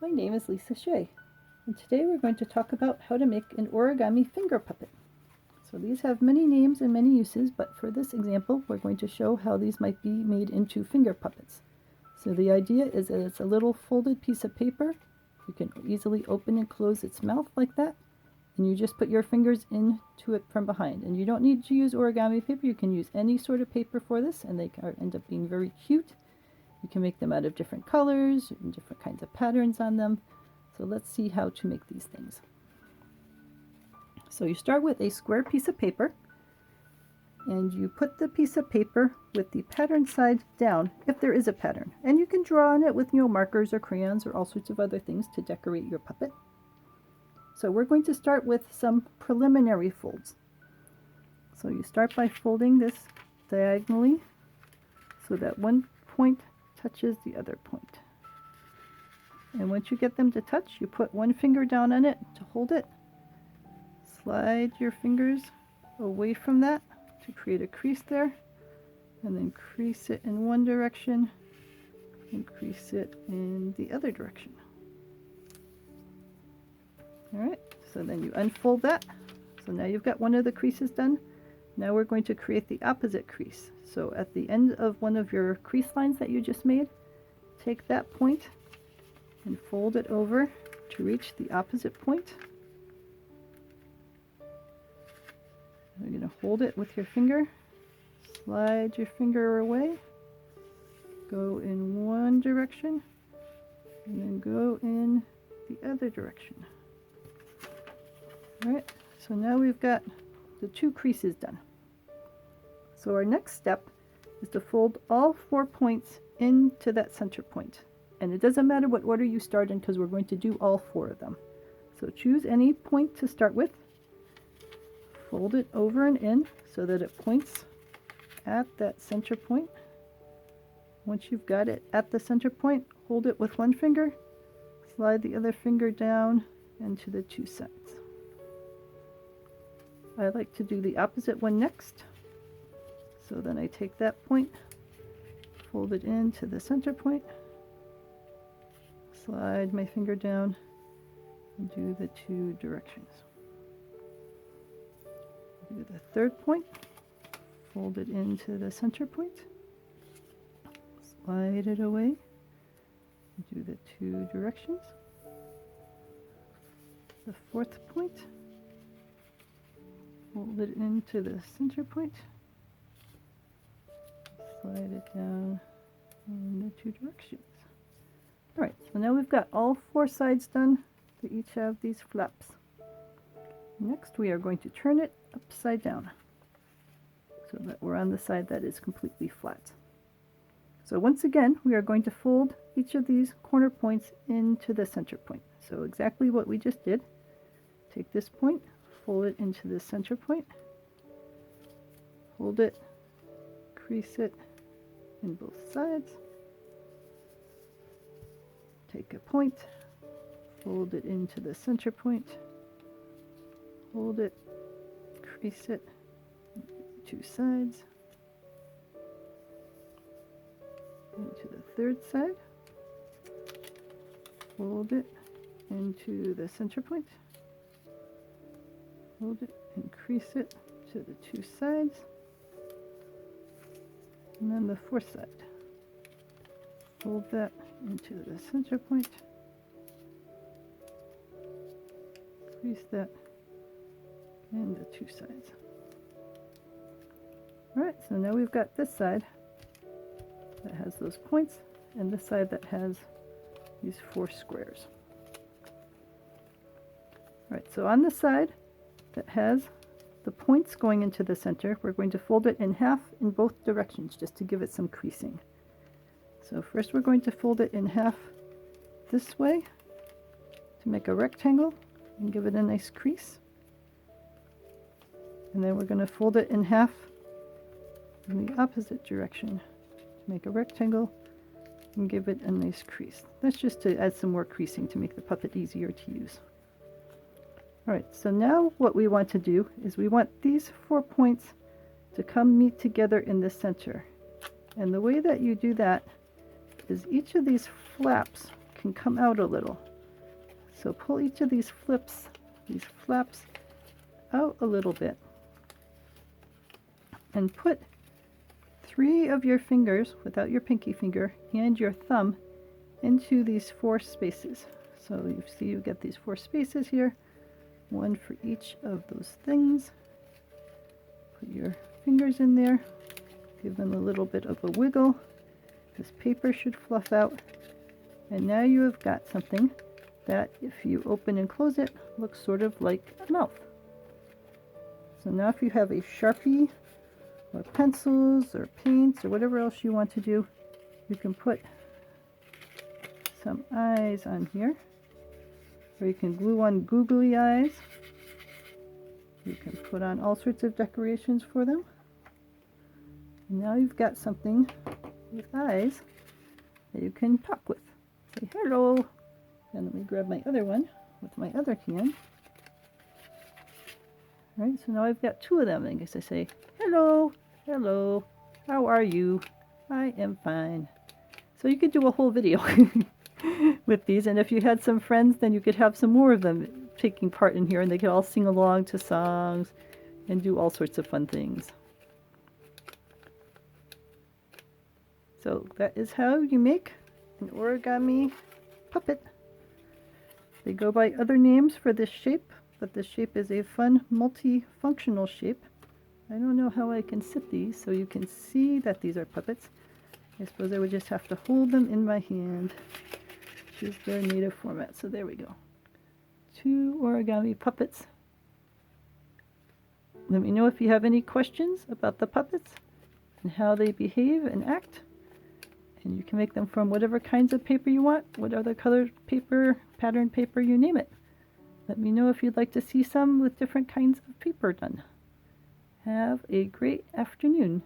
My name is Lisa Shea, and today we're going to talk about how to make an origami finger puppet. So these have many names and many uses, but for this example we're going to show how these might be made into finger puppets. So the idea is that it's a little folded piece of paper. You can easily open and close its mouth like that, and you just put your fingers into it from behind. And you don't need to use origami paper, you can use any sort of paper for this, and they end up being very cute. You can make them out of different colors and different kinds of patterns on them. So let's see how to make these things. So you start with a square piece of paper, and you put the piece of paper with the pattern side down if there is a pattern. And you can draw on it with markers or crayons or all sorts of other things to decorate your puppet. So we're going to start with some preliminary folds. So you start by folding this diagonally so that one point touches the other point. And once you get them to touch, you put one finger down on it to hold it. Slide your fingers away from that to create a crease there, and then crease it in one direction and crease it in the other direction. Alright, so then you unfold that. So now you've got one of the creases done. Now we're going to create the opposite crease. So at the end of one of your crease lines that you just made, take that point and fold it over to reach the opposite point. You're going to hold it with your finger, slide your finger away, go in one direction, and then go in the other direction. Alright, so now we've got the two creases done. So our next step is to fold all 4 points into that center point. And it doesn't matter what order you start in because we're going to do all 4 of them. So choose any point to start with, fold it over and in so that it points at that center point. Once you've got it at the center point, hold it with one finger, slide the other finger down and to the two sides. I like to do the opposite one next. So then I take that point, fold it into the center point, slide my finger down, and do the two directions. Do the third point, fold it into the center point, slide it away, and do the two directions. The fourth point, fold it into the center point, slide it down in the two directions. Alright, so now we've got all 4 sides done. They each have these flaps. Next we are going to turn it upside down so that we're on the side that is completely flat. So once again we are going to fold each of these corner points into the center point. So exactly what we just did. Take this point, fold it into the center point, hold it, crease it in both sides, take a point, fold it into the center point, hold it, crease it, two sides, into the third side, fold it into the center point, hold it and crease it to the two sides, and then the fourth side. Fold that into the center point, crease that, and the two sides. Alright, so now we've got this side that has those points, and this side that has these 4 squares. Alright, so on the side that has the points going into the center, we're going to fold it in half in both directions just to give it some creasing. So first we're going to fold it in half this way to make a rectangle and give it a nice crease. And then we're going to fold it in half in the opposite direction to make a rectangle and give it a nice crease. That's just to add some more creasing to make the puppet easier to use. Alright, so now what we want to do is we want these 4 points to come meet together in the center. And the way that you do that is each of these flaps can come out a little. So pull each of these flaps out a little bit and put 3 of your fingers, without your pinky finger, and your thumb into these 4 spaces. So you see you get these 4 spaces here, 1 for each of those things. Put your fingers in there, give them a little bit of a wiggle. This paper should fluff out, and now you have got something that, if you open and close it, looks sort of like a mouth. So now if you have a Sharpie or pencils or paints or whatever else you want to do, you can put some eyes on here, or you can glue on googly eyes. You can put on all sorts of decorations for them. And now you've got something with eyes that you can talk with. Say hello. And let me grab my other one with my other hand. All right, so now I've got 2 of them. I guess I say, hello, hello, how are you? I am fine. So you could do a whole video with these, and if you had some friends, then you could have some more of them taking part in here, and they could all sing along to songs and do all sorts of fun things. So that is how you make an origami puppet. They go by other names for this shape, but this shape is a fun multifunctional shape. I don't know how I can sit these so you can see that these are puppets. I suppose I would just have to hold them in my hand. Choose their native format. So there we go. 2 origami puppets. Let me know if you have any questions about the puppets and how they behave and act. And you can make them from whatever kinds of paper you want, what other colored paper, pattern paper, you name it. Let me know if you'd like to see some with different kinds of paper done. Have a great afternoon.